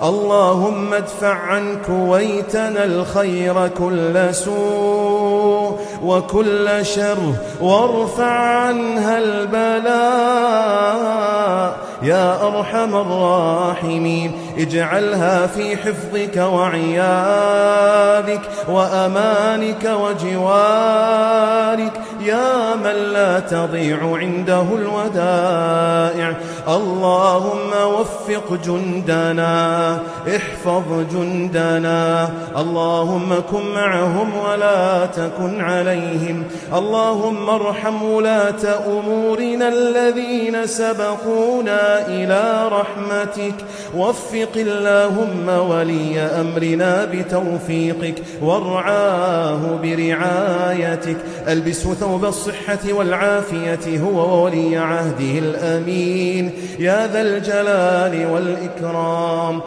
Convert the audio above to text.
اللهم ادفع عن كويتنا الخير كل سوء وكل شر، وارفع عنها البلاء يا أرحم الراحمين. اجعلها في حفظك وعيادك وأمانك وجوارك يا من لا تضيع عنده الودائع. اللهم وفق جندنا، احفظ جندنا، اللهم كن معهم ولا تكن عليهم. اللهم ارحم ولاة أمورنا الذين سبقونا إلى رحمتك. وفق اللهم ولي أمرنا بتوفيقك، وارعاه برعايتك. ألبسه ثوب الصحة والعافية هو وولي عهده الأمين يا ذا الجلال والإكرام.